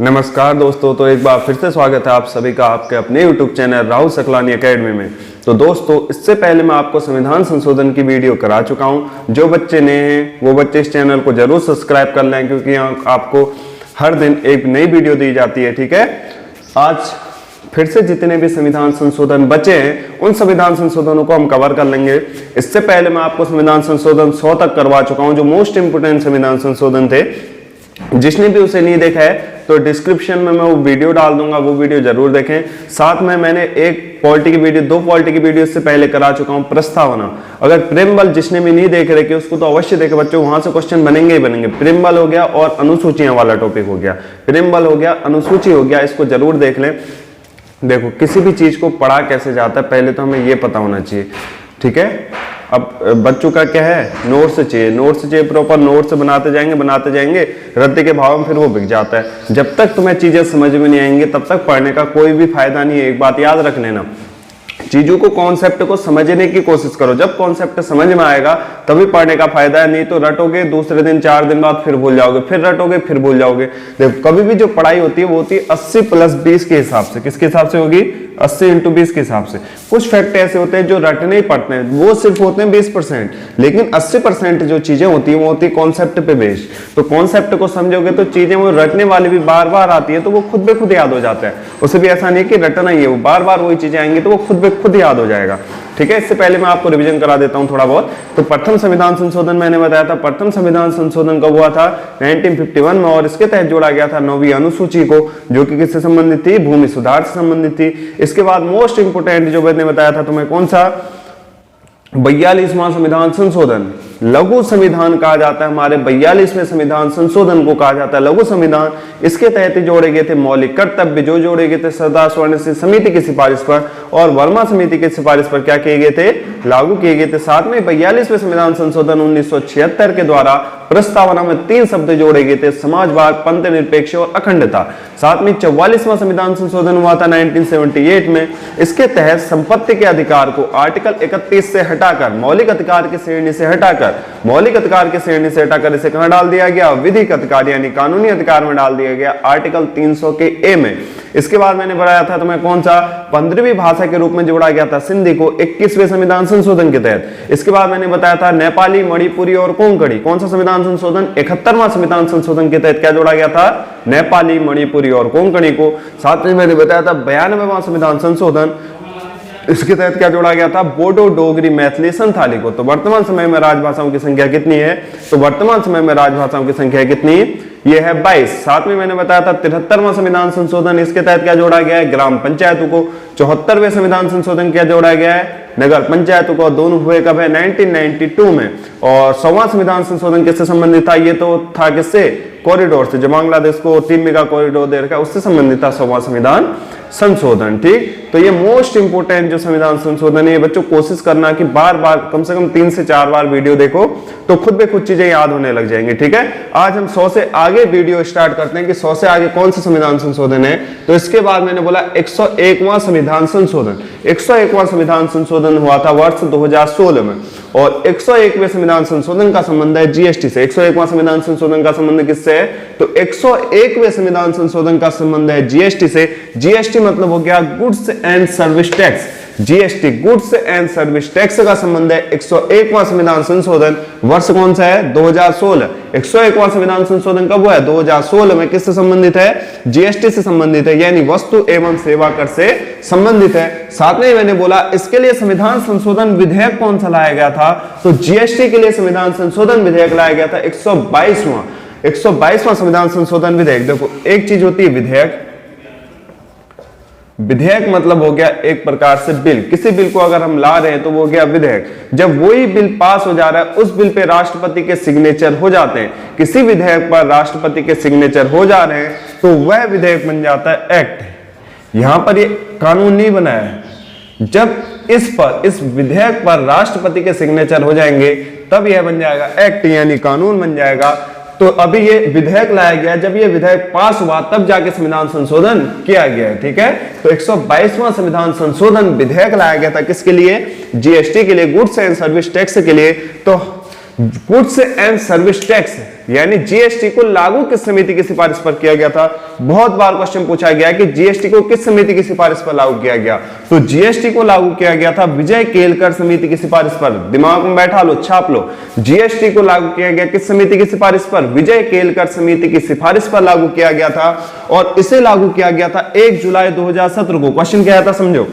नमस्कार दोस्तों, तो एक बार फिर से स्वागत है आप सभी का आपके अपने YouTube channel Rahul Saklani academy में। तो दोस्तों, इससे पहले मैं आपको संविधान संशोधन की वीडियो करा चुका हूं। जो बच्चे नए हैं वो बच्चे इस चैनल को जरूर सब्सक्राइब कर लें, क्योंकि यहाँ आपको हर दिन एक नई वीडियो दी जाती है। ठीक है, आज फिर से जितने भी संविधान संशोधन बचे हैं उन संविधान संशोधनों को हम कवर कर लेंगे। इससे पहले मैं आपको संविधान संशोधन 100 तक करवा चुका हूं, जो मोस्ट इंपोर्टेंट संविधान संशोधन थे। जिसने भी उसे नहीं देखा है तो डिस्क्रिप्शन में मैं वो वीडियो डाल दूंगा, वो वीडियो जरूर देखें। साथ में मैंने एक पॉलिटी की वीडियो, 2 पॉलिटी की वीडियो इससे पहले करा चुका हूं, प्रस्तावना। अगर प्रेमबल जिसने भी नहीं देख रखे उसको तो अवश्य देखे बच्चों, वहां से क्वेश्चन बनेंगे ही बनेंगे। प्रेमबल हो गया और अनुसूचियां वाला टॉपिक हो गया, प्रेमबल हो गया, अनुसूची हो गया, इसको जरूर देख लें। देखो, किसी भी चीज को पढ़ा कैसे जाता है पहले तो हमें ये पता होना चाहिए। ठीक है, अब बच्चों का क्या है, नोट्स चाहिए, नोट्स चाहिए, प्रॉपर नोट्स बनाते जाएंगे, रद्द के भाव में फिर वो बिक जाता है। जब तक तुम्हें चीजें समझ में नहीं आएंगी तब तक पढ़ने का कोई भी फायदा नहीं है। एक बात याद रख लेना, चीजों को, कॉन्सेप्ट को समझने की कोशिश करो। जब कॉन्सेप्ट समझ में आएगा तभी पढ़ने का फायदा है, नहीं तो रटोगे, दूसरे दिन 4 दिन बाद फिर भूल जाओगे, फिर रटोगे, फिर भूल जाओगे। देखो, कभी भी जो पढ़ाई होती है वो होती है 80 + 20 के हिसाब से। किसके हिसाब से होगी? 80 × 20 के हिसाब से। कुछ फैक्ट ऐसे होते हैं जो रटने ही पड़ते हैं, वो सिर्फ होते हैं 20%, लेकिन 80% जो चीजें होती है वो होती है कॉन्सेप्ट पे बेस्ड। तो कॉन्सेप्ट को समझोगे तो चीजें वो रटने वाली भी बार बार आती है, तो वो खुद ब खुद याद हो जाता है। उसे भी ऐसा नहीं कि रटना ही है, वो बार बार वही चीजें आएंगी तो वो खुद ब खुद याद हो जाएगा। ठीक है, इससे पहले मैं आपको रिवीजन करा देता हूं थोड़ा बहुत। तो प्रथम संविधान संशोधन मैंने बताया था, प्रथम संविधान संशोधन कब हुआ था? 1951 में, और इसके तहत जोड़ा गया था 9वीं अनुसूची को, जो कि किससे संबंधित थी? भूमि सुधार से संबंधित थी। इसके बाद मोस्ट इंपोर्टेंट जो मैंने बताया था तुम्हें, कौन सा? 42वां संविधान संशोधन, लघु संविधान कहा जाता है। हमारे 42वें संविधान संशोधन को कहा जाता है लघु संविधान। इसके तहत जोड़े गए थे मौलिक कर्तव्य, जो जोड़े गए थे सरदार स्वर्ण सिंह समिति की सिफारिश पर और वर्मा समिति की सिफारिश पर क्या किए गए थे? लागू किए गए थे। साथ में 42वें संविधान संशोधन 1976 के द्वारा प्रस्तावना में 3 शब्द जोड़े गए थे, समाजवाद, पंथ निरपेक्ष और अखंडता। साथ में 44वां संविधान संशोधन हुआ था 1978 में। इसके तहत संपत्ति के अधिकार को आर्टिकल 31 से हटाकर, मौलिक अधिकार की श्रेणी से हटाकर, इसे कहां डाल दिया गया? विधिक अधिकार यानी कानूनी अधिकार में डाल दिया गया, आर्टिकल 300 के ए में। इसके बाद मैंने बताया था तुम्हें कौन सा? 15वीं भाषा के रूप में जोड़ा गया था सिंधी को 21वें संविधान संशोधन के तहत। इसके बाद मैंने बताया था नेपाली, मणिपुरी और कोंकणी। कौन सा संविधान संशोधन? 71वां संविधान संशोधन के तहत क्या जोड़ा गया था? नेपाली, मणिपुरी और कोंकणी को। साथ में मैंने बताया था 92वां संविधान संशोधन, इसके तहत क्या जोड़ा गया था? बोडो, डोगरी, मैथिली, संथाली को। तो वर्तमान समय में राजभाषाओं की संख्या कितनी है? तो वर्तमान समय में राजभाषाओं की संख्या कितनी? ये है 22। साथ में मैंने बताया था 73वां संविधान संशोधन, इसके तहत क्या जोड़ा गया है? ग्राम पंचायतों को। 74वें संविधान संशोधन क्या जोड़ा गया है? नगर पंचायतों को। दोनों हुए कब है? 1992 में। और 100वां संविधान संशोधन किससे संबंधित था? ये तो था किससे? कॉरिडोर से, जो बांग्लादेश को 3 मेगा कॉरिडोर दे रखा है, उससे संबंधित था 100वां संविधान संशोधन। ठीक, तो ये मोस्ट इंपोर्टेंट जो संविधान संशोधन है, बच्चों कोशिश करना कि बार बार कम से कम 3 से 4 बार वीडियो देखो, तो खुद ब खुद चीजें याद होने लग जाएंगी। ठीक है, आज हम 100 से आगे वीडियो स्टार्ट करते हैं कि 100 से आगे कौन सा संविधान संशोधन है। तो इसके बाद मैंने बोला 101वां संविधान संशोधन। 101वां संविधान संशोधन हुआ था वर्ष 2016 में, और 101वें संविधान संशोधन का संबंध है जीएसटी से। 101वां संविधान संशोधन का संबंध किससे है? तो 101वें संविधान संशोधन का संबंध है जीएसटी से। जीएसटी मतलब हो गया goods and service tax. GST, goods and service tax का संबंध है 101वां संविधान संशोधन। वर्ष कौन सा है? 2016। 101वां संविधान संशोधन कब हुआ है? 2016 में। किससे संबंधित है? जीएसटी से संबंधित है, यानी वस्तु एवं सेवा कर से संबंधित है। साथ में मैंने बोला इसके लिए संविधान संशोधन विधेयक कौन सा लाया गया था? तो जीएसटी के लिए संविधान संशोधन विधेयक लाया गया था 122वां संविधान संशोधन विधेयक। देखो, एक चीज होती है विधेयक, विधेयक मतलब हो गया एक प्रकार से बिल। किसी बिल को अगर हम ला रहे हैं तो वो हो गया विधेयक। जब वही बिल पास हो जा रहा है, उस बिल पे राष्ट्रपति के सिग्नेचर हो जाते हैं, किसी विधेयक पर राष्ट्रपति के सिग्नेचर हो जा रहे हैं, तो वह विधेयक बन जाता है एक्ट। यहां पर ये कानून नहीं बना है। जब इस विधेयक पर राष्ट्रपति के सिग्नेचर हो जाएंगे तब यह बन जाएगा एक्ट, यानी कानून बन जाएगा। तो अभी ये विधेयक लाया गया, जब ये विधेयक पास हुआ तब जाके संविधान संशोधन किया गया है। ठीक है, तो 122वां संविधान संशोधन विधेयक लाया गया था किसके लिए? जीएसटी के लिए, गुड्स एंड सर्विस टैक्स के लिए। तो गुड्स एंड सर्विस टैक्स यानी जीएसटी को लागू किस समिति की सिफारिश पर किया गया था? बहुत बार क्वेश्चन पूछा गया कि जीएसटी को किस समिति की सिफारिश पर लागू किया गया, तो जीएसटी को लागू किया गया था विजय केलकर समिति की सिफारिश पर। दिमाग में बैठा लो, छाप लो, जीएसटी को लागू किया गया किस समिति की सिफारिश पर? विजय केलकर समिति की सिफारिश पर लागू किया गया था और इसे लागू किया गया था 1 जुलाई 2017 को। क्वेश्चन क्या था समझो,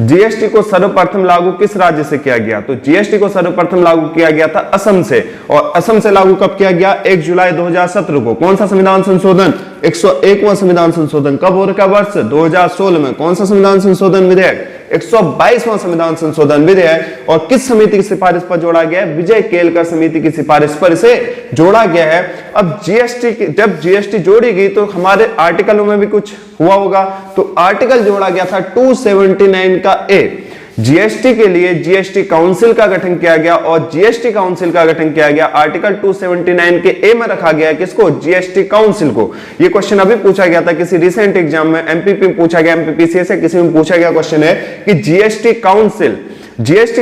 जीएसटी को सर्वप्रथम लागू किस राज्य से किया गया? तो जीएसटी को सर्वप्रथम लागू किया गया था असम से, और असम से लागू कब किया गया? 1 जुलाई 2017 को। कौन सा संविधान संशोधन? 101वां संविधान संशोधन। कब हो रखा? वर्ष 2016 में। कौन सा संविधान संशोधन विधेयक? 122वां संविधान संशोधन विधेयक। और किस समिति की सिफारिश पर जोड़ा गया है? विजय केलकर समिति की सिफारिश पर इसे जोड़ा गया है। अब जीएसटी, जब जीएसटी जोड़ी गई तो हमारे आर्टिकलों में भी कुछ हुआ होगा, तो आर्टिकल जोड़ा गया था 279 का ए। जीएसटी के लिए जीएसटी काउंसिल का गठन किया गया और जीएसटी काउंसिल का गठन किया गया आर्टिकल 279 के ए में रखा गया किसको? जीएसटी काउंसिल को। ये क्वेश्चन अभी पूछा गया था किसी रिसेंट एग्जाम में, एमपीपी में पूछा गया, एमपीपीसी से किसी में पूछा गया क्वेश्चन है कि जीएसटी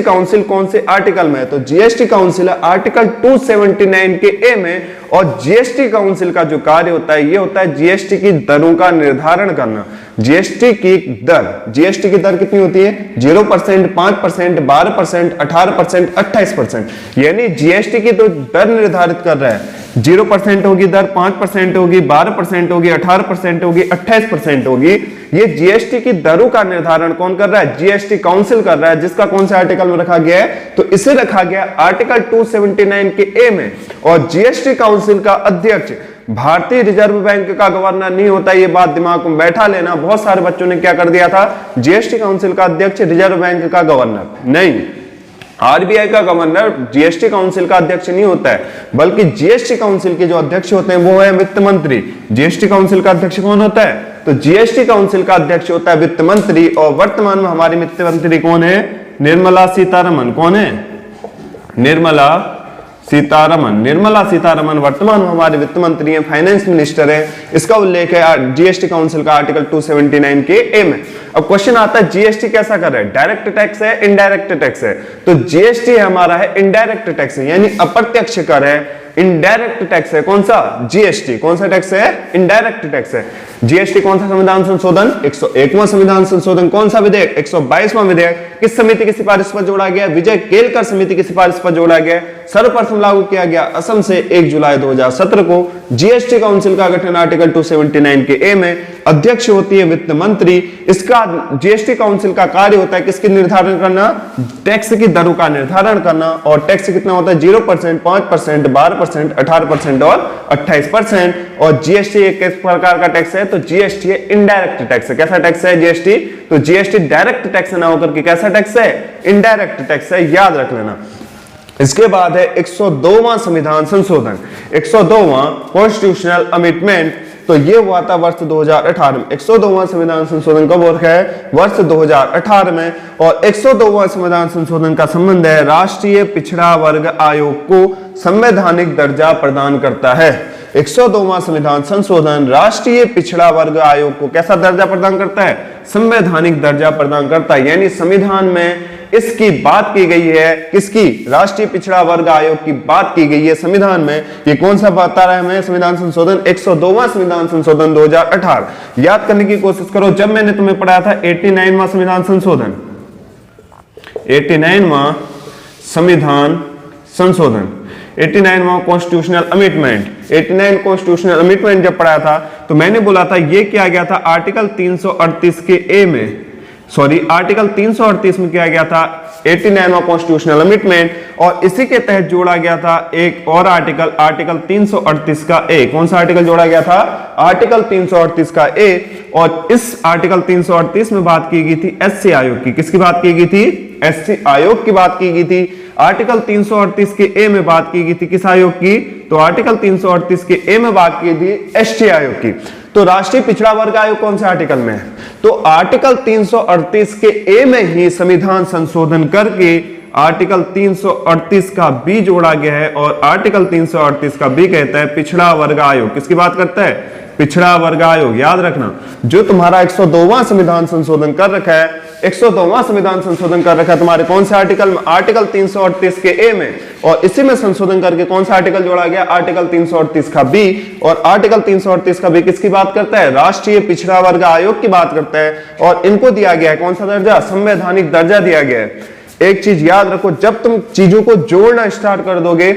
काउंसिल कौन से आर्टिकल में है? तो जीएसटी काउंसिल आर्टिकल 279 के ए में। और जीएसटी काउंसिल का जो कार्य होता है ये होता है जीएसटी की दरों का निर्धारण करना। जीएसटी की दर कितनी होती है? 0%, 5%, 12%, 18%, 28%। यानी जीएसटी की तो दर निर्धारित कर रहा है, 0% होगी दर, 5% होगी, 12% होगी, 18% होगी, 28% होगी। ये जीएसटी की दरों का निर्धारण कौन कर रहा है? जीएसटी काउंसिल कर रहा है, जिसका कौन से आर्टिकल में रखा गया है? तो इसे रखा गया आर्टिकल 279 के ए में। और जीएसटी काउंसिल का अध्यक्ष भारतीय रिजर्व बैंक का गवर्नर नहीं होता, ये बात दिमाग में बैठा लेना। बहुत सारे बच्चों ने क्या कर दिया था, जीएसटी काउंसिल का अध्यक्ष रिजर्व बैंक का गवर्नर नहीं, आरबीआई का गवर्नर जीएसटी काउंसिल का अध्यक्ष नहीं होता है, बल्कि जीएसटी काउंसिल के जो अध्यक्ष होते हैं वो है वित्त मंत्री। जीएसटी काउंसिल का अध्यक्ष कौन होता है? तो जीएसटी काउंसिल का अध्यक्ष होता है वित्त मंत्री। और वर्तमान में हमारी वित्त मंत्री कौन है? निर्मला सीतारमन। कौन है? निर्मला सीतारमन वर्तमान में हमारे वित्त मंत्री हैं, फाइनेंस मिनिस्टर है। इसका उल्लेख है जीएसटी काउंसिल का आर्टिकल 279 के ए में। अब क्वेश्चन आता है जीएसटी कैसा कर रहा है? डायरेक्ट टैक्स है, इनडायरेक्ट टैक्स है? तो जीएसटी हमारा है इनडायरेक्ट टैक्स है, यानी अप्रत्यक्ष कर है। इनडायरेक्ट टैक्स है कौन सा? जीएसटी। कौन सा टैक्स है? इनडायरेक्ट टैक्स है। जीएसटी कौन सा संविधान संशोधन? 101वां संविधान संशोधन। कौन सा विधेयक? 122वां विधेयक। किस समिति की सिफारिश पर जोड़ा गया? विजय केलकर समिति की सिफारिश पर जोड़ा गया। सर्वप्रथम लागू किया गया असम से 1 जुलाई 2017 को। जीएसटी काउंसिल का गठन आर्टिकल 279 के ए में। अध्यक्ष होती है वित्त मंत्री। इसका जीएसटी काउंसिल का कार्य होता है किसकी निर्धारण करना? टैक्स की दरों का निर्धारण करना। और टैक्स कितना होता है? 0%, 5%, 12%, 18% और 28%। और जीएसटी एक किस प्रकार का टैक्स है? तो जीएसटी इनडायरेक्ट टैक्स है। कैसा टैक्स है जीएसटी? तो जीएसटी डायरेक्ट टैक्स ना होकर के कैसा टैक्स है? इनडायरेक्ट टैक्स है, याद रख लेना। इसके बाद है 102वां संविधान संशोधन, 102वां कॉन्स्टिट्यूशनल अमेंडमेंट। तो ये हुआ था वर्ष 2018 में। 102वां संविधान संशोधन कब हो रखा है? वर्ष 2018 में। और 102वां संविधान संशोधन का संबंध है राष्ट्रीय पिछड़ा वर्ग आयोग को संवैधानिक दर्जा प्रदान करता है। 102वां संविधान संशोधन राष्ट्रीय पिछड़ा वर्ग आयोग को कैसा दर्जा प्रदान करता है? संवैधानिक दर्जा प्रदान करता है। यानी संविधान में इसकी बात की गई है, किसकी? राष्ट्रीय पिछड़ा वर्ग आयोग की बात की गई है संविधान में। ये कौन सा बता रहा है हमें? संविधान संशोधन 102वां संविधान संशोधन 2018। याद करने की कोशिश करो, जब मैंने तुम्हें पढ़ाया था 89वां संविधान संशोधन, 89वां संविधान संशोधन, 89वां कॉन्स्टिट्यूशनल अमेंडमेंट, 89 कॉन्स्टिट्यूशनल अमेंडमेंट जब पढ़ाया था तो मैंने बोला था ये किया गया था आर्टिकल 338 के ए में, आर्टिकल 338 में किया गया था 89वां कॉन्स्टिट्यूशनल अमेंडमेंट। और इसी के तहत जोड़ा गया था एक और आर्टिकल, आर्टिकल 338 का ए। कौन सा आर्टिकल जोड़ा गया था? आर्टिकल 338 का ए। और इस आर्टिकल 338 में बात की गई थी एससी आयोग की। किसकी बात की गई थी? एससी आयोग की बात की गई थी। आर्टिकल 338 के ए में बात की गई थी किस आयोग की? तो आर्टिकल 338 के ए में बात की थी एसटी आयोग की। तो राष्ट्रीय पिछड़ा वर्ग आयोग कौन से आर्टिकल में है? तो आर्टिकल 338 के ए में ही संविधान संशोधन करके आर्टिकल 338 का बी जोड़ा गया है। और आर्टिकल 338 का बी कहता है पिछड़ा वर्ग आयोग। किसकी बात करता है? पिछड़ा वर्ग आयोग। याद रखना, जो तुम्हारा 102वां संविधान संशोधन कर रखा है 102वां संविधान संशोधन कर रखा है तुम्हारे कौन से आर्टिकल में, आर्टिकल 338 के ए में, और इसी में संशोधन करके कौन सा आर्टिकल जोड़ा गया, आर्टिकल 338 का बी। और आर्टिकल 338 का बी किसकी बात करता है, राष्ट्रीय पिछड़ा वर्ग आयोग की बात करता है, और इनको दिया गया है कौन सा दर्जा, संवैधानिक दर्जा दिया गया है। एक चीज याद रखो, जब तुम चीजों को जोड़ना स्टार्ट कर दोगे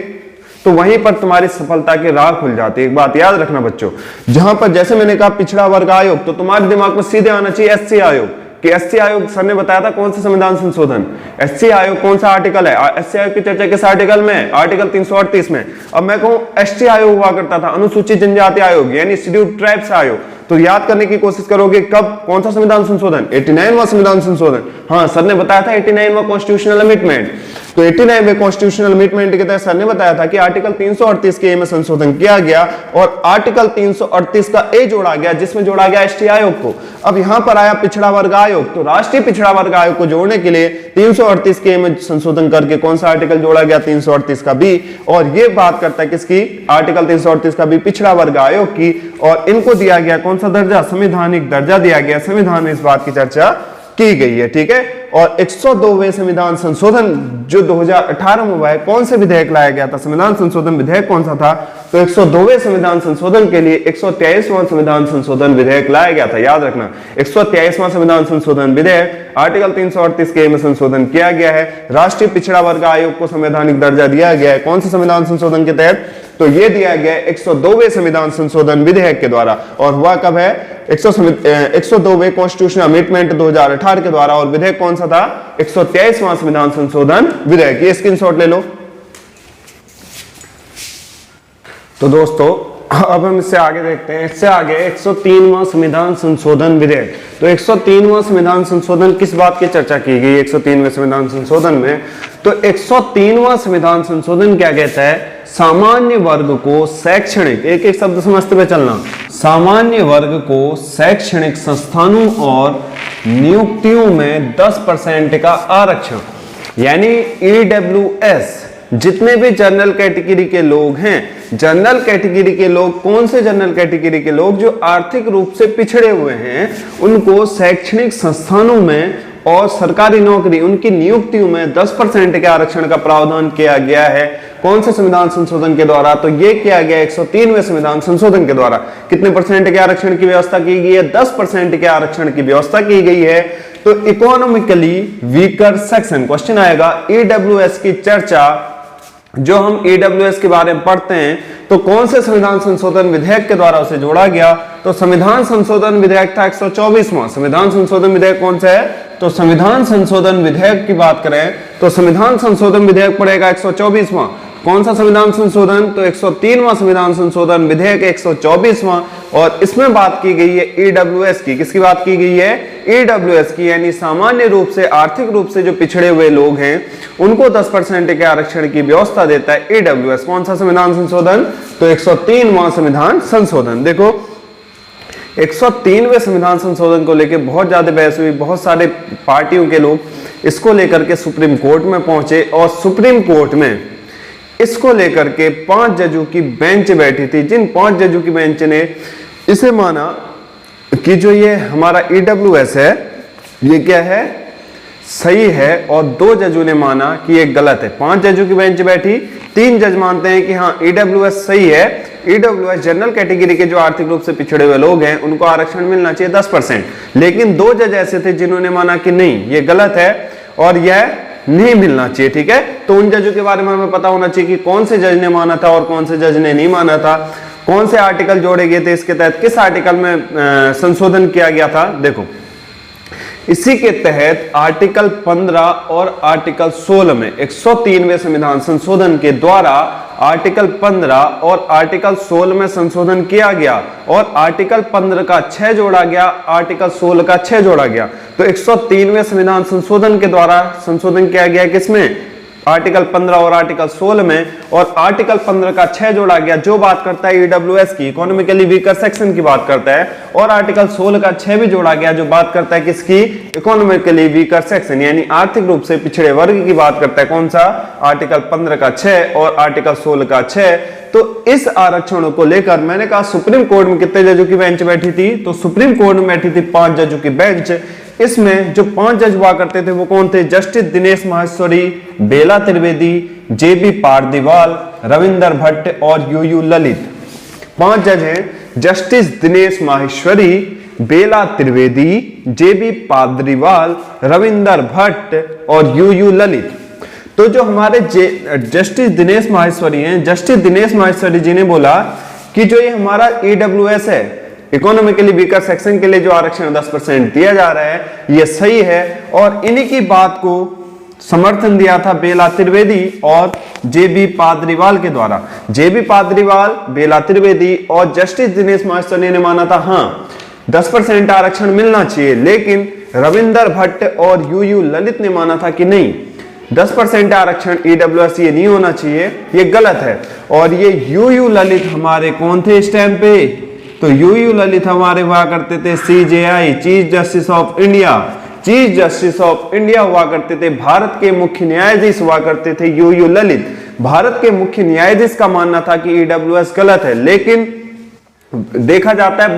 तो वहीं पर तुम्हारी सफलता की राह खुल जाती है। एक बात याद रखना बच्चों, जहां पर जैसे मैंने कहा पिछड़ा वर्ग आयोग, तो तुम्हारे दिमाग में सीधे आना चाहिए एससी आयोग, कि एससी आयोग सर ने बताया था कौन सा संविधान संशोधन, एससी आयोग कौन सा आर्टिकल है, एससी आयोग की चर्चा किस आर्टिकल में, आर्टिकल 338 में। अब मैं कहूं एसटी आयोग हुआ करता था, अनुसूचित जनजाति आयोग यानी शेड्यूल्ड ट्राइब्स आयोग, तो याद करने की कोशिश करोगे कब, कौन सा संविधान संशोधन, 89वां संविधान संशोधन। हाँ सर ने बताया था 89वां कॉन्स्टिट्यूशनल अमेंडमेंट, तो 89वें कॉन्स्टिट्यूशनल अमेंडमेंट के तहत सर ने बताया था कि आर्टिकल 338 के ए में संशोधन किया गया और आर्टिकल 338 का ए जोड़ा गया, जिसमें जोड़ा गया एसटी आयोग को। अब यहां पर आया पिछड़ा वर्ग आयोग, तो राष्ट्रीय पिछड़ा वर्ग आयोग को जोड़ने के लिए 338 के ए में संशोधन करके कौन सा आर्टिकल जोड़ा गया, 338 का बी। और ये बात करता है किसकी, आर्टिकल 338 का बी पिछड़ा वर्ग आयोग की, और इनको दिया गया कौन सा दर्जा, संवैधानिक दर्जा दिया गया। संविधान में इस बात की चर्चा की गई है, ठीक है। और 102वें संविधान संशोधन जो 2018 में हुआ है, कौन से विधेयक लाया गया था, संविधान संशोधन विधेयक कौन सा था, तो 102वें संविधान संशोधन के लिए 123वां संविधान संशोधन विधेयक लाया गया था। याद रखना 123वां संविधान संशोधन विधेयक आर्टिकल 338 के में संशोधन किया गया है। राष्ट्रीय पिछड़ा वर्ग आयोग को संवैधानिक दर्जा दिया गया है, कौन से संविधान संशोधन के तहत, तो ये दिया गया 102वें संविधान संशोधन विधेयक के द्वारा। और हुआ कब है, 102वें कॉन्स्टिट्यूशनल अमेंडमेंट 2018 के द्वारा, और विधेयक कौन सा था, 123वां संविधान संशोधन विधेयक। ये स्क्रीनशॉट ले लो। तो दोस्तों अब हम इससे आगे देखते हैं, इससे आगे 103वां संविधान संशोधन विधेयक। तो 103वां संविधान संशोधन किस बात की चर्चा की गई 103वें संविधान संशोधन में, तो 103वां संविधान संशोधन क्या कहता है, सामान्य वर्ग को शैक्षणिक, एक एक शब्द समझते हुए चलना, सामान्य वर्ग को शैक्षणिक संस्थानों और नियुक्तियों में 10% का आरक्षण, यानी EWS, जितने भी जनरल कैटेगरी के लोग हैं, जनरल कैटेगरी के लोग, कौन से जनरल कैटेगरी के लोग, जो आर्थिक रूप से पिछड़े हुए हैं, उनको शैक्षणिक संस्थानों में और सरकारी नौकरी, उनकी नियुक्तियों में 10% के आरक्षण का प्रावधान किया गया है। कौन से संविधान संशोधन के द्वारा, तो ये किया गया 103वें संविधान संशोधन के द्वारा। कितने परसेंट के आरक्षण की व्यवस्था की गई है, 10% के आरक्षण की व्यवस्था की गई है। तो इकोनॉमिकली वीकर सेक्शन, क्वेश्चन आएगा EWS की चर्चा, जो हम EWS के बारे में पढ़ते हैं, तो कौन से संविधान संशोधन विधेयक के द्वारा उसे जोड़ा गया, तो संविधान संशोधन विधेयक था 124वां। संविधान संशोधन विधेयक कौन सा है, तो संविधान संशोधन विधेयक की बात करें तो संविधान संशोधन विधेयक पड़ेगा 124वां। कौन सा संविधान संशोधन, तो 103वां संविधान संशोधन विधेयक 124वां। और इसमें बात की गई है EWS की, किसकी बात की गई है, EWS की, यानी सामान्य रूप से, आर्थिक रूप से जो पिछड़े हुए लोग हैं, उनको 10% के आरक्षण की व्यवस्था देता है EWS। कौन सा संविधान संशोधन, तो 103वां संविधान संशोधन। देखो 103वें संविधान संशोधन को लेकर बहुत ज्यादा बहस हुई, बहुत सारे पार्टियों के लोग इसको लेकर के सुप्रीम कोर्ट में पहुंचे, और सुप्रीम कोर्ट में इसको लेकर के 5 जजों की बेंच बैठी थी, जिन 5 जजों की बेंच ने इसे माना कि जो ये हमारा EWS है, ये क्या है, सही है, और 2 जजों ने माना कि ये गलत है। 5 जजों की बेंच बैठी, 3 जज मानते हैं कि हाँ EWS सही है, EWS जनरल कैटेगरी के जो आर्थिक रूप से पिछड़े हुए लोग हैं, उनको आरक्षण मिलना चाहिए 10%। लेकिन 2 जज ऐसे थे जिन्होंने माना कि नहीं, ये गलत है और यह नहीं मिलना चाहिए, ठीक है। तो उन जजों के बारे में हमें पता होना चाहिए कि कौन से जज ने माना था और कौन से जज ने नहीं माना था, कौन से आर्टिकल जोड़े गए थे इसके तहत, किस आर्टिकल में संशोधन किया गया था। देखो इसी के तहत आर्टिकल 15 और आर्टिकल 16 में 103वें संविधान संशोधन के द्वारा आर्टिकल 15 और आर्टिकल 16 में संशोधन किया गया, और आर्टिकल 15 का 6 जोड़ा गया, आर्टिकल 16 का 6 जोड़ा गया। तो 103वें संविधान संशोधन के द्वारा संशोधन किया गया किसमें, आर्टिकल 15 और आर्टिकल 16 में, और आर्टिकल 15 का 6 जोड़ा गया जो बात करता है EWS की, इकोनॉमिकली वीकर सेक्शन की बात करता है, और आर्टिकल 16 का 6 भी जोड़ा गया जो बात करता है किसकी, इकोनॉमिकली वीकर सेक्शन, यानी आर्थिक रूप से पिछड़े वर्ग की बात करता है। कौन सा, आर्टिकल 15 का 6 और आर्टिकल 16 का 6। तो इस आरक्षण को लेकर मैंने कहा सुप्रीम कोर्ट में कितने जजों की बेंच बैठी थी, तो सुप्रीम कोर्ट में बैठी थी 5 जजों की बेंच। इसमें जो 5 जज हुआ करते थे वो कौन थे? जस्टिस दिनेश माहेश्वरी, बेला त्रिवेदी, जेबी पारदीवाल, रविंदर भट्ट और यूयू ललित। 5 जज हैं, जस्टिस दिनेश माहेश्वरी, बेला त्रिवेदी, जेबी पाद्रीवाल, रविंदर भट्ट और यूयू ललित। तो जो हमारे जस्टिस दिनेश माहेश्वरी हैं, जस्टिस दिनेश माहेश्वरी जी ने बोला कि जो ये हमारा ईडब्ल्यूएस है, इकोनॉमिकली वीकर सेक्शन के लिए जो आरक्षण 10% दिया जा रहा है, ये सही है। और इन्हीं की बात को समर्थन दिया था बेला त्रिवेदी और जेबी पाद्रीवाल के द्वारा। जेबी पाद्रीवाल, बेला त्रिवेदी और जस्टिस दिनेश माहेश्वरी ने माना था हाँ 10% आरक्षण मिलना चाहिए, लेकिन रविंदर भट्ट और यूयू ललित ने माना था कि नहीं, 10% आरक्षण ईडब्ल्यूएस ये नहीं होना चाहिए, ये गलत है। और ये यूयू ललित हमारे कौन थे इस टाइम पे? तो यूयू ललित हमारे हुआ करते थे CJI, chief justice of India. Chief justice of India हुआ करते थे, भारत के मुख्य न्यायाधीश हुआ करते थे यूयू ललित। भारत के मुख्य न्यायाधीश का मानना था कि ईडब्ल्यूएस गलत है, लेकिन देखा जाता है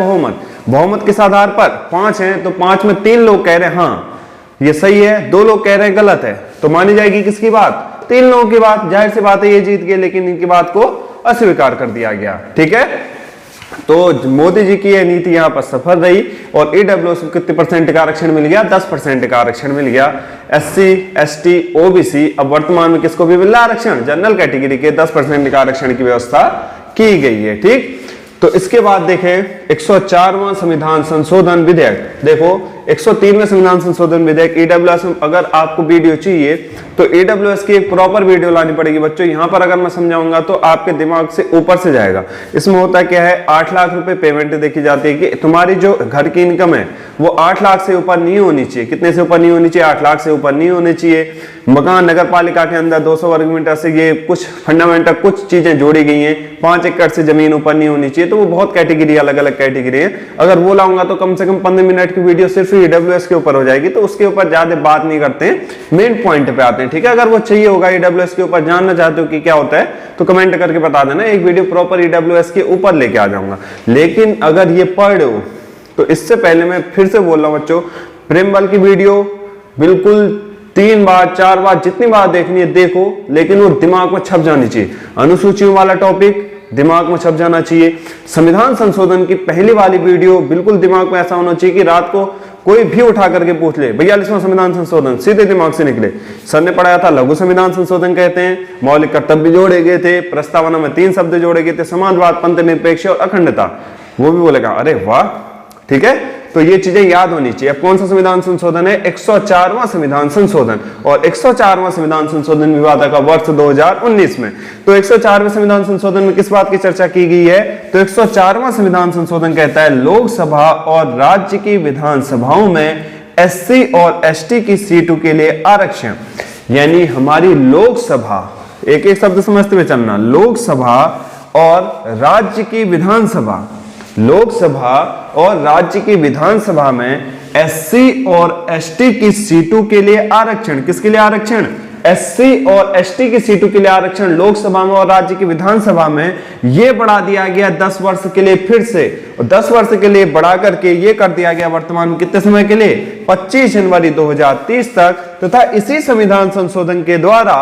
बहुमत किस आधार पर? 5 हैं, तो 5 में 3 लोग कह रहे हैं हाँ ये सही है, 2 लोग कह रहे हैं गलत है, तो मानी जाएगी किसकी बात? 3 लोगों की बात। जाहिर सी बात है ये जीत गए, लेकिन इनकी बात को अस्वीकार कर दिया गया। ठीक है, तो मोदी जी की यह नीति यहां पर सफल रही और ईडब्ल्यूएस को कितने परसेंट का आरक्षण मिल गया? 10% का आरक्षण मिल गया। एससी, एसटी, ओबीसी, अब वर्तमान में किसको भी मिल रहा आरक्षण? जनरल कैटेगरी के 10% का आरक्षण की व्यवस्था की गई है। ठीक, तो इसके बाद देखें 104वां संविधान संशोधन विधेयक। देखो 103वें संविधान संशोधन विधेयक ईडब्ल्यूएस में अगर आपको वीडियो चाहिए तो ईडब्ल्यूएस की एक प्रॉपर वीडियो लानी पड़ेगी बच्चों। यहां पर अगर मैं समझाऊंगा तो आपके दिमाग से ऊपर से जाएगा। इसमें होता क्या है, 8 लाख रुपए पेमेंट देखी जाती है कि तुम्हारी जो घर की इनकम है वो 8 लाख से ऊपर नहीं होनी चाहिए। कितने से ऊपर नहीं होनी चाहिए? 8 लाख से ऊपर नहीं होनी चाहिए। मकान नगर पालिका के अंदर 200 वर्ग मीटर से ये कुछ फंडामेंटल कुछ चीजें जोड़ी गई हैं। 5 एकड़ से जमीन ऊपर नहीं होनी चाहिए। तो वो बहुत कैटेगरी, अलग अलग कैटेगरी है। अगर वो लाऊंगा तो कम से कम 15 मिनट की वीडियो सिर्फ ईडब्ल्यूएस के ऊपर हो जाएगी, तो उसके ऊपर ज्यादा बात नहीं करते हैं, मेन पॉइंट पे आते हैं। ठीक है, अगर वो चाहिए होगा ईडब्ल्यूएस के ऊपर जानना चाहते हो कि क्या होता है तो कमेंट करके बता देना, एक वीडियो प्रॉपर ईडब्ल्यूएस के ऊपर लेके आ जाऊंगा। लेकिन अगर ये पढ़ हो तो इससे पहले मैं फिर से बोल रहा हूं बच्चों, प्रेमबल की वीडियो बिल्कुल 3 बार 4 बार जितनी बार देखनी है देखो, लेकिन वो दिमाग में छप जानी चाहिए। अनुसूचियों वाला टॉपिक दिमाग में छप जाना चाहिए। संविधान संशोधन की पहली वाली वीडियो बिल्कुल दिमाग में ऐसा होना चाहिए कि रात को कोई भी उठा करके पूछ ले 42वां संविधान संशोधन, सीधे दिमाग से निकले। सर ने पढ़ाया था लघु संविधान संशोधन कहते हैं, मौलिक कर्तव्य जोड़े गए थे, प्रस्तावना में 3 शब्द जोड़े गए थे, समाजवाद, पंथ निरपेक्ष और अखंडता। वो भी बोलेगा अरे वाह, ठीक है। तो ये चीजें याद होनी चाहिए। अब कौन सा संविधान संशोधन है? 104वां संविधान संशोधन। और 104वां संविधान संशोधन विवाद का वर्ष 2019 में। तो 104वें संविधान संशोधन में किस बात की चर्चा की गई है? तो 104वां संविधान संशोधन कहता है लोकसभा और राज्य की विधानसभाओं में एससी और एसटी की सीटों के लिए आरक्षण। यानी हमारी लोकसभा, एक एक शब्द समझते हुए चलना, लोकसभा और राज्य की विधानसभा, लोकसभा और राज्य की विधानसभा में एससी और एसटी की सीटों के लिए आरक्षण। किसके लिए आरक्षण? एससी और एसटी की सीटों के लिए आरक्षण लोकसभा में और राज्य की विधानसभा में ये बढ़ा दिया गया 10 वर्ष के लिए फिर से, और 10 वर्ष के लिए बढ़ा करके ये कर दिया गया वर्तमान में कितने समय के लिए? 25 जनवरी 2030 तक। तथा इसी संविधान संशोधन के द्वारा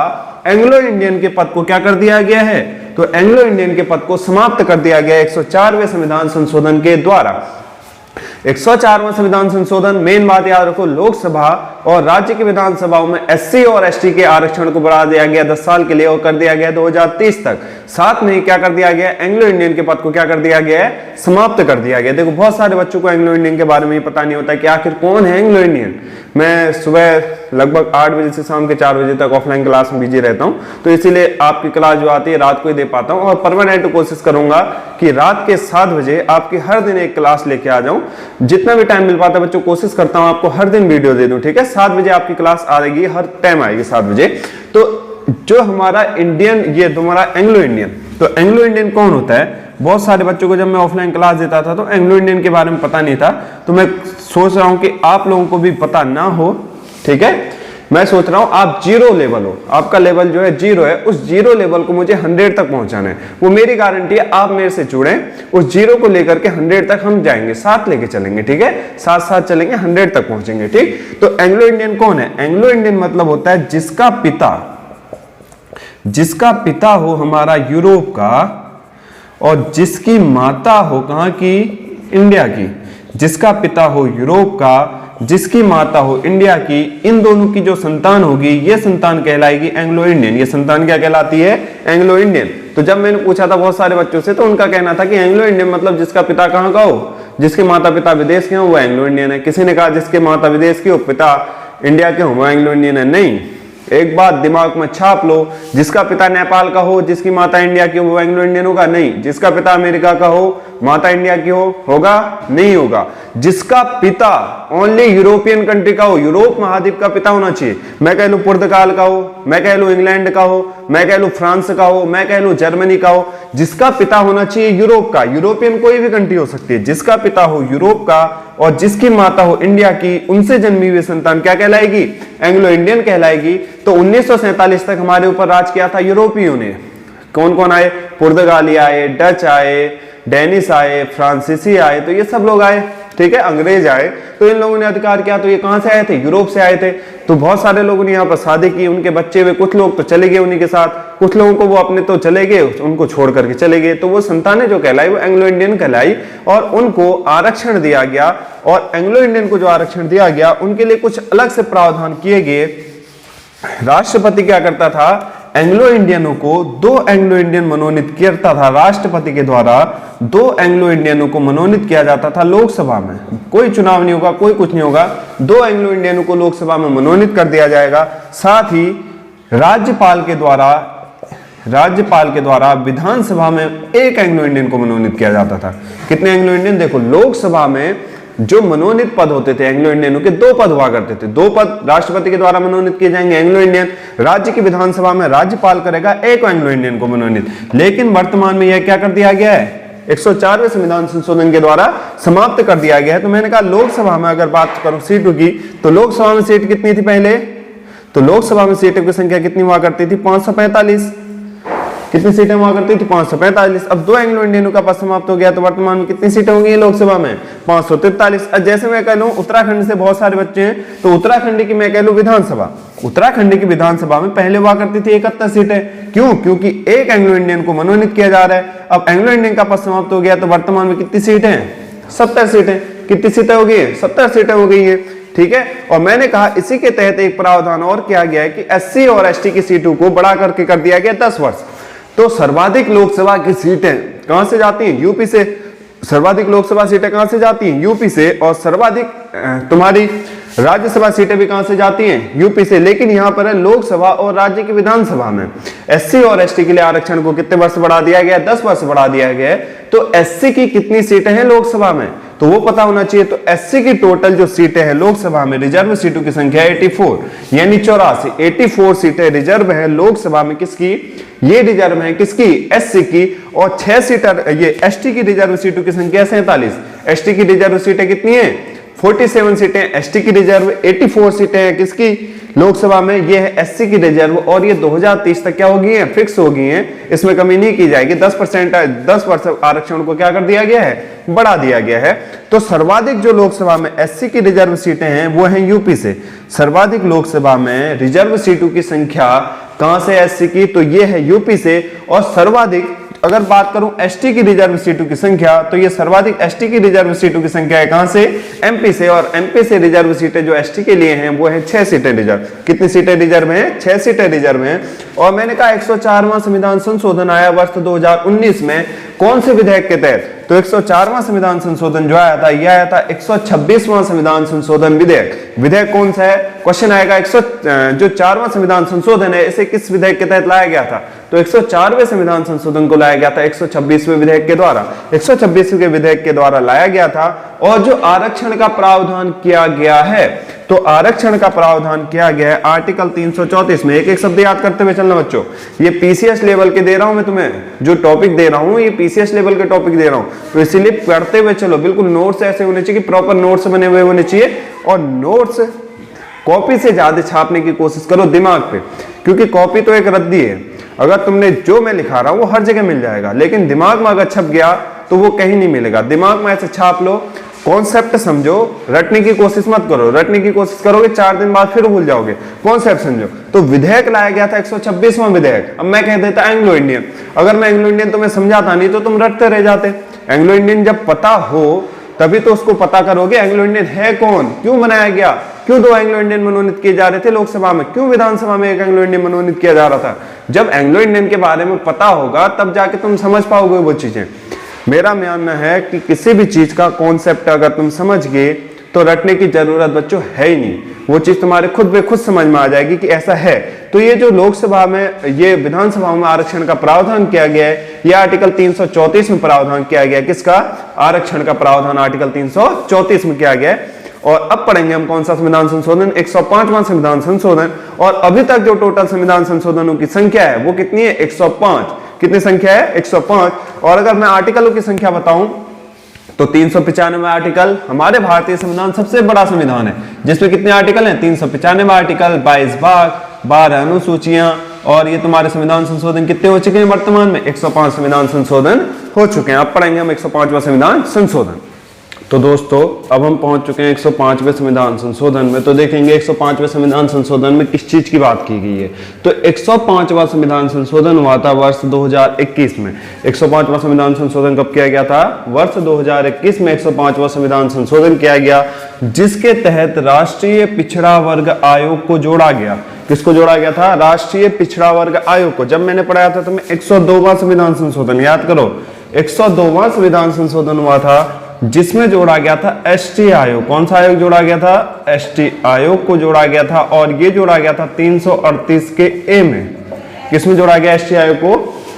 एंग्लो इंडियन के पद को क्या कर दिया गया है? तो एंग्लो इंडियन के पद को समाप्त कर दिया गया 104वें संविधान संशोधन के द्वारा। 104वां संविधान संशोधन, मेन बात याद रखो, लोकसभा और राज्य की विधानसभाओं में एससी और एसटी के आरक्षण को बढ़ा दिया गया 10 साल के लिए और कर दिया गया 2030 तक। साथ में क्या कर दिया गया? एंग्लो इंडियन के पद को क्या कर दिया गया है? समाप्त कर दिया गया। देखो बहुत सारे बच्चों को एंग्लो इंडियन के बारे में पता नहीं होता कि आखिर कौन है एंग्लो इंडियन। मैं सुबह लगभग 8 बजे से शाम के 4 बजे तक ऑफलाइन क्लास में बिजी रहता हूं, तो इसीलिए आपकी क्लास जो आती है रात को ही दे पाता हूं और परमानेंट कोशिश करूंगा कि रात के 7 बजे आपकी हर दिन एक क्लास लेके आ जाऊं। जितना भी टाइम मिल पाता है बच्चों कोशिश करता हूं आपको हर दिन वीडियो दे दूं। ठीक है, 7 बजे आपकी क्लास आएगी, हर टाइम आएगी 7 बजे। तो जो हमारा इंडियन, ये तुम्हारा एंग्लो इंडियन, तो एंग्लो इंडियन कौन होता है? बहुत सारे बच्चों को जब मैं ऑफलाइन क्लास देता था तो एंग्लो इंडियन के बारे में पता नहीं था, तो मैं सोच रहा हूं कि आप लोगों को भी पता ना हो। ठीक है, मैं सोच रहा हूं आप 0 लेवल हो, आपका लेवल जो है 0 है, उस 0 लेवल को मुझे 100 तक पहुंचाना है। वो मेरी गारंटी है, आप मेरे से जुड़े, उस 0 को लेकर के 100 तक हम जाएंगे, साथ लेके चलेंगे, ठीक है, साथ साथ चलेंगे, 100 तक पहुंचेंगे, ठीक। तो एंग्लो इंडियन कौन है? एंग्लो इंडियन मतलब होता है जिसका पिता हो हमारा यूरोप का और जिसकी माता हो कहां की? इंडिया की। जिसका पिता हो यूरोप का, जिसकी माता हो इंडिया की, इन दोनों की जो संतान होगी ये संतान कहलाएगी एंग्लो इंडियन। ये संतान क्या कहलाती है? Anglo Indian. तो जब मैंने पूछा था बहुत सारे बच्चों से, तो उनका कहना था कि एंग्लो इंडियन मतलब जिसका पिता कहां का हो, जिसके माता पिता विदेश के हो, वो एंग्लो इंडियन है। किसी ने कहा जिसके माता विदेश के हो, पिता इंडिया के हो, वो एंग्लो इंडियन है। नहीं, एक बात दिमाग में छाप लो, जिसका पिता नेपाल का हो, जिसकी माता इंडिया की हो, वो एंग्लो इंडियन होगा? नहीं। जिसका पिता अमेरिका का हो, माता इंडिया की हो, होगा? नहीं होगा। जिसका पिता ओनली यूरोपियन कंट्री का हो, यूरोप महाद्वीप का पिता होना चाहिए। मैं कह लूं पुर्तगाल का हो, मैं कह लूं इंग्लैंड का हो, मैं कह लूं फ्रांस का हो, मैं कह लूं जर्मनी का हो, जिसका पिता होना चाहिए यूरोप का। यूरोपियन कोई भी कंट्री हो सकती है, जिसका पिता हो यूरोप का और जिसकी माता हो इंडिया की, उनसे जन्मी हुई संतान क्या कहलाएगी? एंग्लो इंडियन कहलाएगी। तो 1947 तक हमारे ऊपर राज किया था यूरोपियों ने। कौन कौन आए? पुर्तगाली आए, डच आए, डेनिस आए, फ्रांसीसी आए, तो ये सब लोग आए, ठीक है, अंग्रेज आए। तो इन लोगों ने अधिकार किया। तो ये कहां से आए थे? यूरोप से आए थे। तो बहुत सारे लोगों ने यहाँ पर शादी की, उनके बच्चे हुए, कुछ लोग तो चले गए उन्हीं के साथ, कुछ लोगों को वो अपने तो चले गए, उनको छोड़ करके चले गए। तो वो संतानें जो कहलाई वो एंग्लो इंडियन कहलाई और उनको आरक्षण दिया गया। और एंग्लो इंडियन को जो आरक्षण दिया गया उनके लिए कुछ अलग से प्रावधान किए गए। राष्ट्रपति क्या करता था? एंग्लो इंडियनों को 2 एंग्लो इंडियन मनोनीत करता था राष्ट्रपति के द्वारा। 2 एंग्लो इंडियनों को मनोनीत किया जाता था लोकसभा में। कोई चुनाव नहीं होगा, कोई कुछ नहीं होगा, 2 एंग्लो इंडियनों को लोकसभा में मनोनीत कर दिया जाएगा। साथ ही राज्यपाल के द्वारा विधानसभा में 1 एंग्लो इंडियन को मनोनीत किया जाता था। कितने एंग्लो इंडियन? देखो, लोकसभा में जो मनोनीत पद होते थे एंग्लो इंडियनों के, 2 पद हुआ करते थे। 2 पद राष्ट्रपति के द्वारा मनोनीत किए जाएंगे एंग्लो इंडियन। राज्य की विधानसभा में राज्यपाल करेगा 1 एंग्लो इंडियन को मनोनीत। लेकिन वर्तमान में यह क्या कर दिया गया है? 104वें संविधान संशोधन के द्वारा समाप्त कर दिया गया है। तो मैंने कहा लोकसभा में अगर बात करूं सीटों की, तो लोकसभा में सीट कितनी थी पहले? तो लोकसभा में सीटों की संख्या कितनी हुआ करती थी? 545। कितनी सीटें हुआ करती थी? 545। अब 2 एंग्लो इंडियनों का पद समाप्त हो गया, तो वर्तमान में कितनी सीटें होंगी लोकसभा में? 543। जैसे मैं कह लूं उत्तराखंड से बहुत सारे बच्चे हैं, तो उत्तराखंड की मैं कह लूं विधानसभा, उत्तराखंड की विधानसभा में पहले हुआ करती थी 71 सीटें। क्यों? क्योंकि 1 एंग्लो इंडियन को मनोनीत किया जा रहा है। अब एंग्लो इंडियन का पद समाप्त हो गया, तो वर्तमान में कितनी सीटें हैं? 70 सीटें। कितनी सीटें हो गई? 70 सीटें हो गई है, ठीक है। और मैंने कहा इसी के तहत एक प्रावधान और किया गया है कि एससी और एसटी की सीटों को बढ़ा करके कर दिया गया 10 वर्ष। तो सर्वाधिक लोकसभा की सीटें कहां से जाती हैं? यूपी से। सर्वाधिक लोकसभा सीटें कहां से जाती हैं? यूपी से। और सर्वाधिक तुम्हारी राज्यसभा सीटें भी कहां से जाती हैं? यूपी से। लेकिन यहां पर है लोकसभा और राज्य की विधानसभा में एससी और एसटी के लिए आरक्षण को कितने वर्ष बढ़ा दिया गया? 10 वर्ष बढ़ा दिया गया है। तो एससी की कितनी सीटें हैं लोकसभा में? तो वो पता होना चाहिए। तो एससी की टोटल जो सीटें हैं लोकसभा में, रिजर्व सीटों की संख्या 84, यानी 84 सीटें रिजर्व है लोकसभा में। किसकी? ये रिजर्व है किसकी? एससी की। और 6 सीटर ये एसटी की रिजर्व सीटों की संख्या 47। एसटी की रिजर्व सीटें कितनी है? 47 सीटें एसटी की रिजर्व, 84 सीटें हैं किसकी? लोकसभा में। ये है एससी की रिजर्व और ये 2030 तक क्या हो गई है? फिक्स हो गई है, इसमें कमी नहीं की जाएगी। 10% 10% आरक्षण को क्या कर दिया गया है? बढ़ा दिया गया है। तो सर्वाधिक जो लोकसभा में एससी की रिजर्व सीटें हैं वो हैं यूपी से। सर्वाधिक लोकसभा में रिजर्व सीटों की संख्या कहां से? एससी की। तो ये है यूपी से। और सर्वाधिक अगर बात करूं एसटी की रिजर्व सीटों की संख्या, तो ये सर्वाधिक एसटी की रिजर्व सीटों की संख्या है कहां से? एमपी से। और एमपी से रिजर्व सीटें जो एसटी के लिए हैं वो है 6 सीटें रिजर्व। कितनी सीटें रिजर्व हैं? 6 सीटें रिजर्व हैं। और मैंने कहा 104वां संविधान संशोधन आया वर्ष 2019 में। कौन से विधेयक के तहत? तो 104वां संविधान संशोधन जो आया था, यह आया था 126वां संविधान संशोधन विधेयक। विधेयक कौन सा है? क्वेश्चन आएगा। जो 4वां संविधान संशोधन है इसे किस विधेयक के तहत लाया गया था? तो 104वें संविधान संशोधन को लाया गया था 126वें विधेयक के द्वारा। 126वें विधेयक के द्वारा लाया गया था। और जो आरक्षण का प्रावधान किया गया है, तो आरक्षण का प्रावधान किया गया है आर्टिकल 334 में। एक एक शब्द याद करते हुए चलना बच्चों। ये पीसीएस लेवल के दे रहा हूं मैं तुम्हें, जो टॉपिक दे रहा हूं ये पीसीएस लेवल के टॉपिक दे रहा हूं, तो इसीलिए पढ़ते हुए चलो। बिल्कुल नोट्स ऐसे होने चाहिए कि प्रॉपर नोट्स बने हुए होने चाहिए। और नोट्स कॉपी से ज्यादा छापने की कोशिश करो दिमाग पे, क्योंकि कॉपी तो एक रद्दी है। अगर तुमने जो मैं लिखा रहा हूं वो हर जगह मिल जाएगा, लेकिन दिमाग में अगर छप गया तो वो कहीं नहीं मिलेगा। दिमाग में ऐसे छाप लो, कॉन्सेप्ट समझो, रटने की कोशिश मत करो। रटने की कोशिश करोगे 4 दिन बाद फिर भूल जाओगे। कॉन्सेप्ट समझो। तो विधेयक लाया गया था 126वां विधेयक। अब मैं कह देता एंग्लो इंडियन, अगर मैं एंग्लो इंडियन तुम्हें समझाता नहीं तो तुम रटते रह जाते। एंग्लो इंडियन जब पता हो तभी तो उसको पता करोगे एंग्लो इंडियन है कौन, क्यों बनाया गया, क्यों 2 एंग्लो इंडियन मनोनीत किए जा रहे थे लोकसभा में, क्यों विधानसभा में 1 एंग्लो इंडियन मनोनीत किया जा रहा था। जब एंग्लो इंडियन के बारे में पता होगा तब जाके तुम समझ पाओगे वो चीजें। मेरा मानना है कि किसी भी चीज का कॉन्सेप्ट अगर तुम समझ गए तो रटने की जरूरत बच्चों है ही नहीं, वो चीज तुम्हारे खुद बे खुद समझ में आ जाएगी कि ऐसा है। तो ये जो लोकसभा में ये विधानसभा में आरक्षण का प्रावधान किया गया है, ये आर्टिकल 334 में प्रावधान किया गया है। किसका? आरक्षण का प्रावधान आर्टिकल 334 में किया गया है। और अब पढ़ेंगे हम कौन सा संविधान संशोधन, 105वां संविधान संशोधन। और अभी तक जो टोटल संविधान संशोधनों की संख्या है वो कितनी है? 105। कितनी संख्या है? 105। और अगर मैं आर्टिकलों की संख्या बताऊं तो 395 आर्टिकल। हमारे भारतीय संविधान सबसे बड़ा संविधान है जिसमें कितने आर्टिकल हैं? 395 आर्टिकल, 22 भाग, 12 अनुसूचियां। और ये तुम्हारे संविधान संशोधन कितने हो चुके हैं वर्तमान में? 105 संविधान संशोधन हो चुके हैं। अब पढ़ेंगे हम 105वां संविधान संशोधन। तो दोस्तों अब हम पहुंच चुके हैं 105वें संविधान संशोधन में। तो देखेंगे 105वें संविधान संशोधन में किस चीज की बात की गई है। तो 105वां संविधान संशोधन हुआ था वर्ष 2021 में। 105वां संविधान संशोधन कब किया गया था? वर्ष 2021 में 105वां संविधान संशोधन किया गया, जिसके तहत राष्ट्रीय पिछड़ा वर्ग आयोग को जोड़ा गया। किसको जोड़ा गया था? राष्ट्रीय पिछड़ा वर्ग आयोग को। जब मैंने पढ़ाया था तो मैं 102वां संविधान संशोधन, याद करो 102वां संविधान संशोधन हुआ था जिसमें जोड़ा गया था एसटी आयोग। कौन सा आयोग जोड़ा गया था? एसटी आयोग को जोड़ा गया था। और ये जोड़ा गया था 338 के ए में। किसमें जोड़ा गया एसटी आयोग को?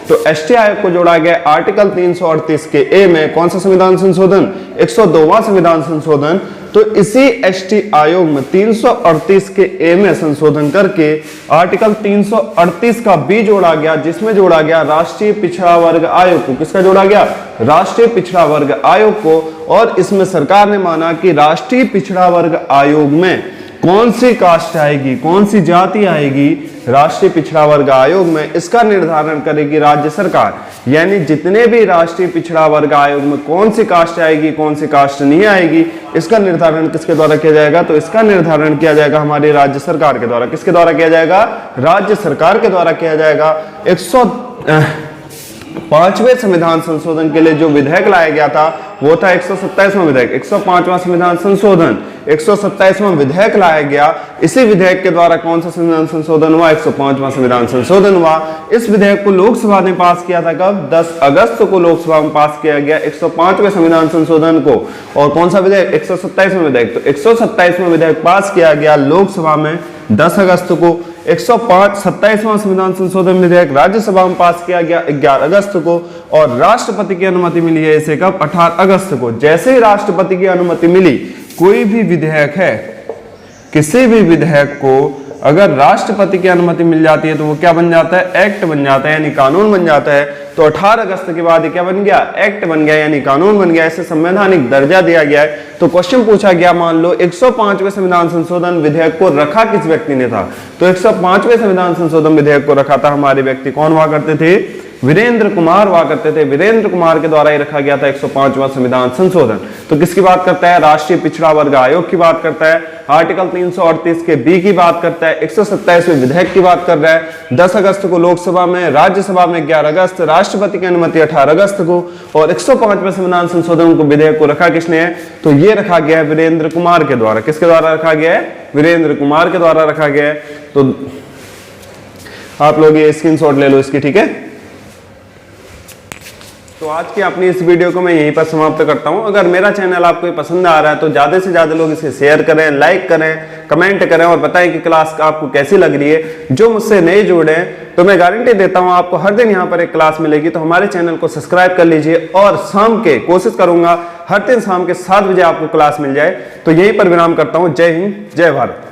तो एसटी आयोग को जोड़ा गया आर्टिकल 338 के ए में। कौन सा संविधान संशोधन? 102वां संविधान संशोधन। तो इसी एसटी आयोग में 338 के ए में संशोधन करके आर्टिकल 338 का बी जोड़ा गया, जिसमें जोड़ा गया राष्ट्रीय पिछड़ा वर्ग आयोग को। किसका जोड़ा गया? राष्ट्रीय पिछड़ा वर्ग आयोग को। और इसमें सरकार ने माना कि राष्ट्रीय पिछड़ा वर्ग आयोग में कौन सी कास्ट आएगी, कौन सी जाति आएगी राष्ट्रीय पिछड़ा वर्ग आयोग में, इसका निर्धारण करेगी राज्य सरकार। यानी जितने भी राष्ट्रीय पिछड़ा वर्ग आयोग में कौन सी कास्ट आएगी, कौन सी कास्ट नहीं आएगी, इसका निर्धारण किसके द्वारा किया जाएगा? तो इसका निर्धारण किया जाएगा हमारी राज्य सरकार के द्वारा। किसके द्वारा किया जाएगा? राज्य सरकार के द्वारा किया जाएगा। 105वें संविधान संशोधन के लिए जो विधेयक लाया गया था वो था 127वां विधेयक। 105वां संविधान संशोधन 127वां विधेयक लाया गया। इसी विधेयक के द्वारा कौन सा संविधान संशोधन हुआ? 105वां संविधान संशोधन हुआ। इस विधेयक को लोकसभा ने पास किया था कब? 10 अगस्त को लोकसभा में पास किया गया 105वें संविधान संशोधन को। और कौन सा विधेयक? 127वां विधेयक। तो 127वां विधेयक पास किया गया लोकसभा में 10 अगस्त को। 127वां संविधान संशोधन विधेयक राज्यसभा में पास किया गया 11 अगस्त को। और राष्ट्रपति की अनुमति मिली है इसे कब? 18 अगस्त को। जैसे ही राष्ट्रपति की अनुमति मिली, कोई भी विधेयक है, किसी भी विधेयक को अगर राष्ट्रपति की अनुमति मिल जाती है तो वो क्या बन जाता है? एक्ट बन जाता है, यानी कानून बन जाता है। तो 18 अगस्त के बाद ये क्या बन गया? एक्ट बन गया, यानी कानून बन गया। इसे संवैधानिक दर्जा दिया गया है। तो क्वेश्चन पूछा गया, मान लो 105वें संविधान संशोधन विधेयक को रखा किस व्यक्ति ने था? तो 105वें संविधान संशोधन विधेयक को रखा था हमारे व्यक्ति। कौन हुआ करते थे? वीरेंद्र कुमार हुआ करते थे। वीरेंद्र कुमार के द्वारा ही रखा गया था 105वां संविधान संशोधन। तो किसकी बात करता है? राष्ट्रीय पिछड़ा वर्ग आयोग की बात करता है। आर्टिकल 338 के बी की बात करता है। 127वें विधेयक की बात कर रहा है। 10 अगस्त को लोकसभा में, राज्यसभा में 11 अगस्त, राष्ट्रपति की अनुमति 18 अगस्त को। और 105वें संविधान संशोधन को विधेयक को रखा किसने है? तो ये रखा गया है वीरेंद्र कुमार के द्वारा। किसके द्वारा रखा गया है? वीरेंद्र कुमार के द्वारा रखा गया है। तो आप लोग ये स्क्रीनशॉट ले लो इसकी, ठीक है। तो आज की अपनी इस वीडियो को मैं यहीं पर समाप्त करता हूं। अगर मेरा चैनल आपको पसंद आ रहा है तो ज्यादा से ज्यादा लोग इसे शेयर करें, लाइक करें, कमेंट करें और बताएं कि क्लास आपको कैसी लग रही है। जो मुझसे नए जुड़े हैं तो मैं गारंटी देता हूं आपको हर दिन यहां पर एक क्लास मिलेगी। तो हमारे चैनल को सब्सक्राइब कर लीजिए और शाम के कोशिश करूंगा हर दिन शाम के 7 बजे आपको क्लास मिल जाए। तो यहीं पर विराम करता हूं। जय हिंद, जय भारत।